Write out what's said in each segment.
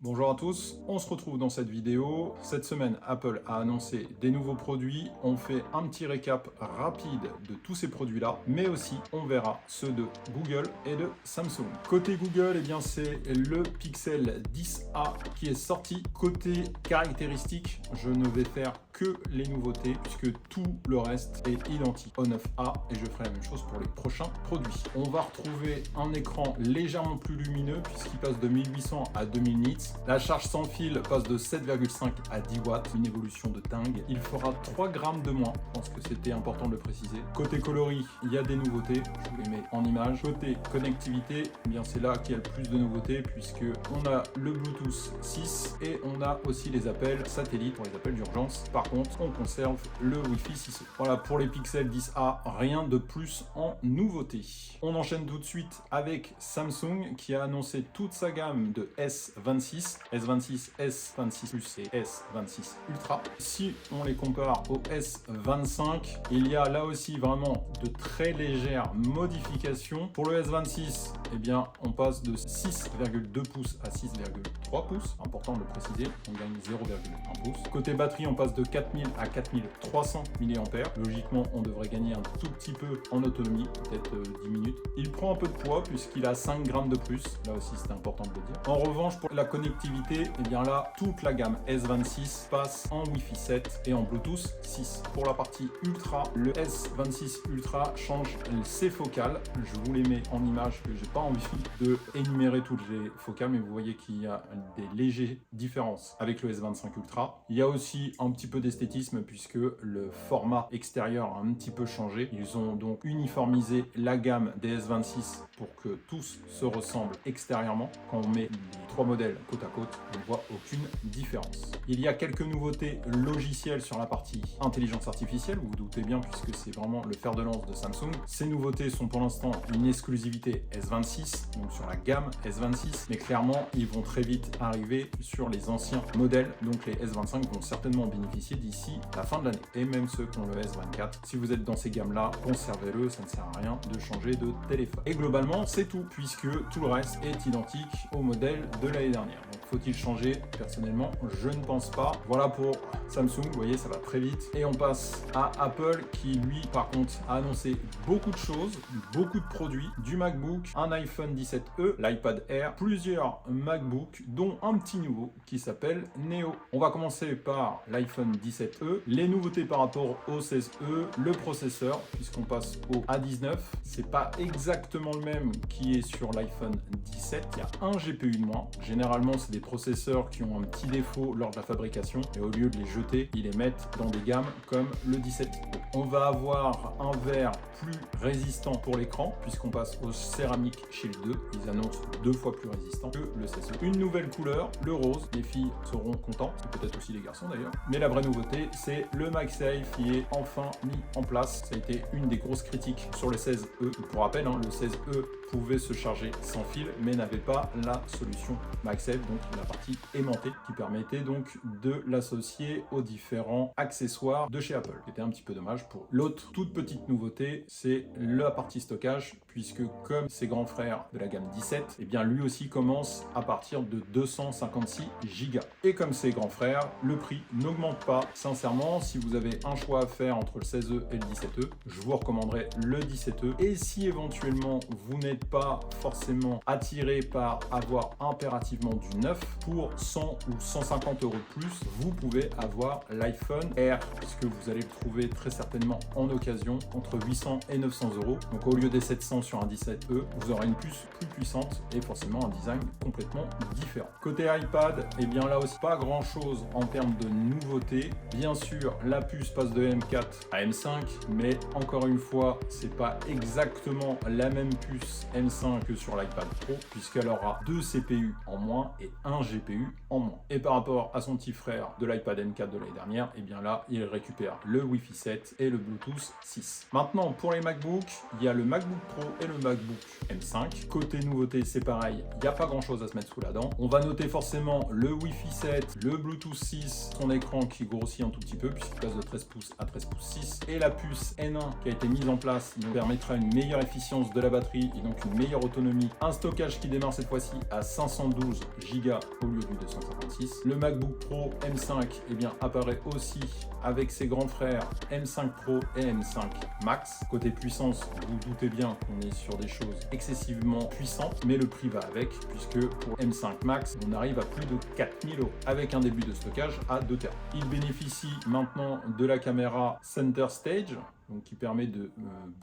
Bonjour à tous, on se retrouve dans cette vidéo. Cette semaine, Apple a annoncé des nouveaux produits. On fait un petit récap rapide de tous ces produits-là, mais aussi on verra ceux de Google et de Samsung. Côté Google, eh bien c'est le Pixel 10a qui est sorti. Côté caractéristiques, je ne vais faire que les nouveautés puisque tout le reste est identique au 9a et je ferai la même chose pour les prochains produits. On va retrouver un écran légèrement plus lumineux puisqu'il passe de 1800 à 2000 nits. La charge sans fil passe de 7,5 à 10 watts, une évolution de dingue. Il fera 3 grammes de moins, je pense que c'était important de le préciser. Côté coloris, il y a des nouveautés, je vous les mets en image. Côté connectivité, eh bien c'est là qu'il y a le plus de nouveautés puisque on a le Bluetooth 6 et on a aussi les appels satellites pour les appels d'urgence. Par contre, on conserve le Wi-Fi 6E. Voilà pour les Pixel 10a, rien de plus en nouveauté. On enchaîne tout de suite avec Samsung qui a annoncé toute sa gamme de S26, S26, S26 Plus et S26 Ultra. Si on les compare au S25, il y a là aussi vraiment de très légères modifications. Pour le S26, eh bien, on passe de 6,2 pouces à 6,3 pouces. Important de le préciser, on gagne 0,1 pouce. Côté batterie, on passe de 4000 à 4300 mAh. Logiquement, on devrait gagner un tout petit peu en autonomie, peut-être 10 minutes. Il prend un peu de poids puisqu'il a 5 grammes de plus. Là aussi, c'était important de le dire. En revanche, pour la connectivité, eh bien là, toute la gamme S26 passe en Wi-Fi 7 et en Bluetooth 6. Pour la partie Ultra, le S26 Ultra change ses focales. Je vous les mets en image, que j'ai pas envie de énumérer toutes les focales, mais vous voyez qu'il y a des légères différences avec le S25 Ultra. Il y a aussi un petit peu d'esthétisme puisque le format extérieur a un petit peu changé. Ils ont donc uniformisé la gamme des S26 pour que tous se ressemblent extérieurement. Quand on met les trois modèles côte à côte, on ne voit aucune différence. Il y a quelques nouveautés logicielles sur la partie intelligence artificielle, vous vous doutez bien puisque c'est vraiment le fer de lance de Samsung. Ces nouveautés sont pour l'instant une exclusivité S26, donc sur la gamme S26, mais clairement ils vont très vite arriver sur les anciens modèles, donc les S25 vont certainement en bénéficier d'ici la fin de l'année, et même ceux qui ont le S24. Si vous êtes dans ces gammes-là, conservez-le, ça ne sert à rien de changer de téléphone. Et globalement, c'est tout, puisque tout le reste est identique au modèle de l'année dernière. Donc faut-il changer? Personnellement, je ne pense pas. Voilà pour Samsung, vous voyez, ça va très vite. Et on passe à Apple qui, lui, par contre, a annoncé beaucoup de choses, beaucoup de produits, du MacBook, un iPhone 17e, l'iPad Air, plusieurs MacBooks, dont un petit nouveau qui s'appelle Neo. On va commencer par l'iPhone 17e, les nouveautés par rapport au 16e, le processeur, puisqu'on passe au A19. C'est pas exactement le même qui est sur l'iPhone 17, il y a un GPU de moins. Généralement, c'est des processeurs qui ont un petit défaut lors de la fabrication, et au lieu de les jeter, ils les mettent dans des gammes comme le 17. On va avoir un verre plus résistant pour l'écran, puisqu'on passe au Ceramic Shield 2. Ils annoncent 2 fois plus résistant que le 16. Une nouvelle couleur, le rose. Les filles seront contentes, et peut-être aussi les garçons d'ailleurs. Mais la vraie nouveauté, c'est le MagSafe qui est enfin mis en place. Ça a été une des grosses critiques sur le 16e. Pour rappel, le 16e pouvait se charger sans fil, mais n'avait pas la solution MagSafe, donc la partie aimantée, qui permettait donc de l'associer aux différents accessoires de chez Apple. C'était un petit peu dommage pour l'autre toute petite nouveauté, c'est la partie stockage, puisque comme ses grands frères de la gamme 17, eh bien lui aussi commence à partir de 256 Go. Et comme ses grands frères, le prix n'augmente pas. Sincèrement, si vous avez un choix à faire entre le 16e et le 17e, je vous recommanderais le 17e. Et si éventuellement vous n'êtes pas forcément attiré par avoir impérativement du neuf, pour 100 ou 150 € de plus, vous pouvez avoir l'iPhone Air, puisque vous allez le trouver très certainement en occasion entre 800 et 900 €. Donc au lieu des 700 sur un 17e, vous aurez une puce plus puissante et forcément un design complètement différent. Côté iPad, et bien là aussi pas grand chose en termes de nouveautés. Bien sûr, la puce passe de M4 à M5, mais encore une fois, c'est pas exactement la même puce M5 que sur l'iPad Pro, puisqu'elle aura 2 CPU en moins et un GPU en moins. Et par rapport à son petit frère de l'iPad M4 de l'année dernière, et bien là, il récupère le Wi-Fi 7 et le Bluetooth 6. Maintenant, pour les MacBooks, il y a le MacBook Pro et le MacBook M5. Côté nouveauté, c'est pareil, il n'y a pas grand chose à se mettre sous la dent. On va noter forcément le Wi-Fi 7, le Bluetooth 6, son écran qui grossit un tout petit peu, puisqu'il passe de 13 pouces à 13 pouces 6, et la puce N1 qui a été mise en place, qui nous permettra une meilleure efficience de la batterie et donc une meilleure autonomie. Un stockage qui démarre cette fois-ci à 512 Go Go au lieu du 256. Le MacBook Pro M5 eh bien, apparaît aussi avec ses grands frères M5 Pro et M5 Max. Côté puissance, vous vous doutez bien qu'on est sur des choses excessivement puissantes, mais le prix va avec, puisque pour M5 Max, on arrive à plus de 4000 €, avec un début de stockage à 2 Tera. Il bénéficie maintenant de la caméra Center Stage, donc qui permet de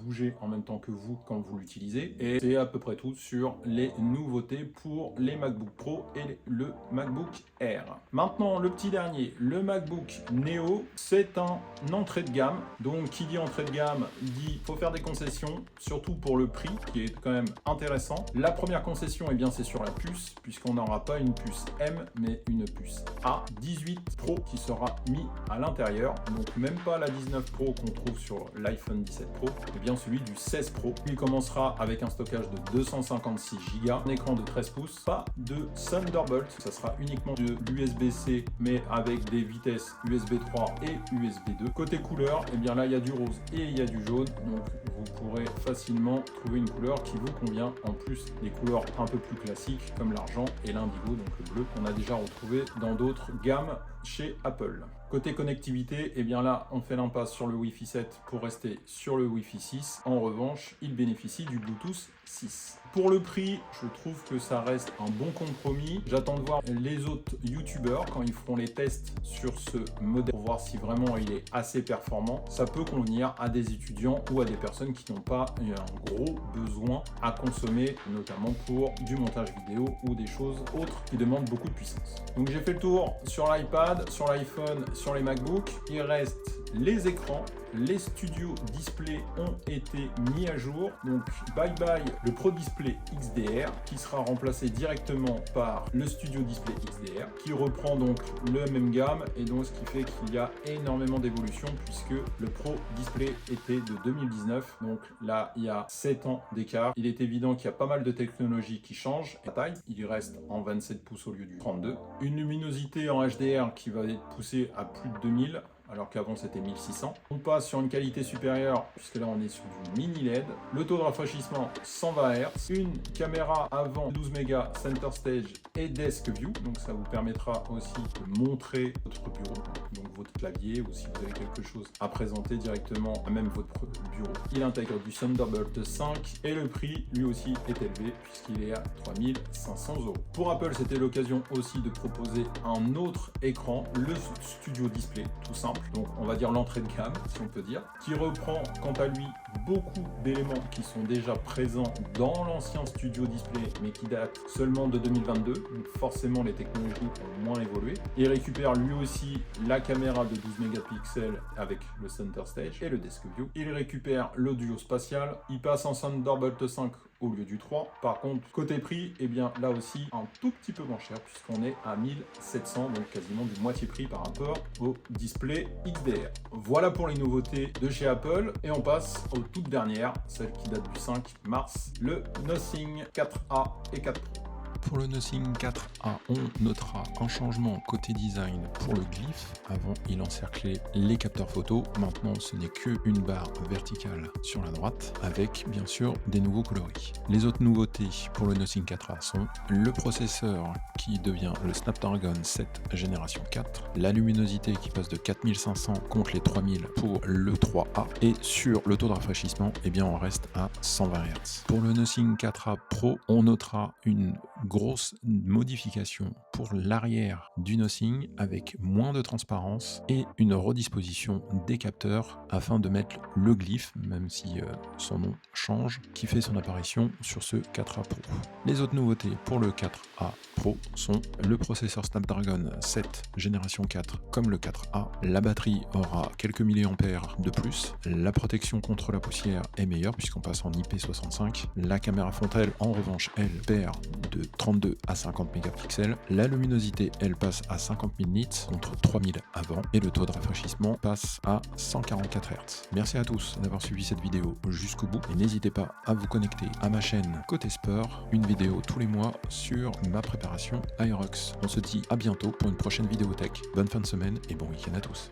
bouger en même temps que vous quand vous l'utilisez. Et c'est à peu près tout sur les nouveautés pour les MacBook Pro et le MacBook Air. Maintenant, le petit dernier, le MacBook Neo, c'est un entrée de gamme. Donc, qui dit entrée de gamme dit faut faire des concessions, surtout pour le prix, qui est quand même intéressant. La première concession, eh bien, c'est sur la puce, puisqu'on n'aura pas une puce M, mais une puce A18 Pro qui sera mis à l'intérieur. Donc, même pas la 19 Pro qu'on trouve sur l'iPhone 17 Pro, et bien celui du 16 Pro. Il commencera avec un stockage de 256 Go, un écran de 13 pouces, pas de Thunderbolt, ça sera uniquement de l'USB-C, mais avec des vitesses USB 3 et USB 2. Côté couleur, et bien là il y a du rose et il y a du jaune, donc vous pourrez facilement trouver une couleur qui vous convient, en plus des couleurs un peu plus classiques comme l'argent et l'indigo, donc le bleu qu'on a déjà retrouvé dans d'autres gammes chez Apple. Côté connectivité, et bien là, on fait l'impasse sur le Wi-Fi 7 pour rester sur le Wi-Fi 6. En revanche, il bénéficie du Bluetooth 6. Pour le prix, je trouve que ça reste un bon compromis. J'attends de voir les autres youtubeurs quand ils feront les tests sur ce modèle pour voir si vraiment il est assez performant. Ça peut convenir à des étudiants ou à des personnes qui n'ont pas un gros besoin à consommer, notamment pour du montage vidéo ou des choses autres qui demandent beaucoup de puissance. Donc j'ai fait le tour sur l'iPad, sur l'iPhone, sur les MacBooks. Il reste les écrans. Les studios display ont été mis à jour. Donc bye bye le Pro Display XDR qui sera remplacé directement par le Studio Display XDR qui reprend donc le même gamme, et donc ce qui fait qu'il y a énormément d'évolution puisque le Pro Display était de 2019. Donc là il y a 7 ans d'écart. Il est évident qu'il y a pas mal de technologies qui changent. La taille, il reste en 27 pouces au lieu du 32. Une luminosité en HDR qui va être poussée à plus de 2000. Alors qu'avant c'était 1600. On passe sur une qualité supérieure, puisque là on est sur du mini LED. Le taux de rafraîchissement 120 Hz. Une caméra avant 12 mégas Center Stage et Desk View. Donc ça vous permettra aussi de montrer votre bureau, donc votre clavier, ou si vous avez quelque chose à présenter directement à même votre bureau. Il intègre du Thunderbolt 5 et le prix lui aussi est élevé puisqu'il est à 3500 €. Pour Apple, c'était l'occasion aussi de proposer un autre écran, le Studio Display, tout simple. Donc on va dire l'entrée de gamme, si on peut dire, qui reprend quant à lui beaucoup d'éléments qui sont déjà présents dans l'ancien Studio Display, mais qui datent seulement de 2022. Donc forcément les technologies ont moins évolué. Il récupère lui aussi la caméra de 12 mégapixels avec le Center Stage et le Desk View. Il récupère l'audio spatial. Il passe en Thunderbolt 5 au lieu du 3. Par contre, côté prix, eh bien là aussi un tout petit peu moins cher puisqu'on est à 1700, donc quasiment du moitié prix par rapport au display XDR. Voilà pour les nouveautés de chez Apple, et on passe aux toutes dernières, celle qui date du 5 mars, le Nothing 4A et 4 Pro. Pour le Nothing 4A, on notera un changement côté design pour le glyphe. Avant, il encerclait les capteurs photo. Maintenant, ce n'est qu'une barre verticale sur la droite, avec bien sûr des nouveaux coloris. Les autres nouveautés pour le Nothing 4A sont le processeur qui devient le Snapdragon 7 génération 4, la luminosité qui passe de 4500 contre les 3000 pour le 3A, et sur le taux de rafraîchissement, eh bien on reste à 120 Hz. Pour le Nothing 4A Pro, on notera une grosse modification pour l'arrière du Nothing avec moins de transparence et une redisposition des capteurs afin de mettre le glyphe, même si son nom change, qui fait son apparition sur ce 4A Pro. Les autres nouveautés pour le 4A Pro sont le processeur Snapdragon 7 génération 4 comme le 4A, la batterie aura quelques milliampères de plus, la protection contre la poussière est meilleure puisqu'on passe en IP65, la caméra frontale en revanche elle perd de 32 à 50 mégapixels, la luminosité elle passe à 50 000 nits contre 3000 avant, et le taux de rafraîchissement passe à 144 Hz. Merci à tous d'avoir suivi cette vidéo jusqu'au bout, et n'hésitez pas à vous connecter à ma chaîne Côté Sport, une vidéo tous les mois sur ma préparation Aerox. On se dit à bientôt pour une prochaine vidéo tech. Bonne fin de semaine et bon week-end à tous.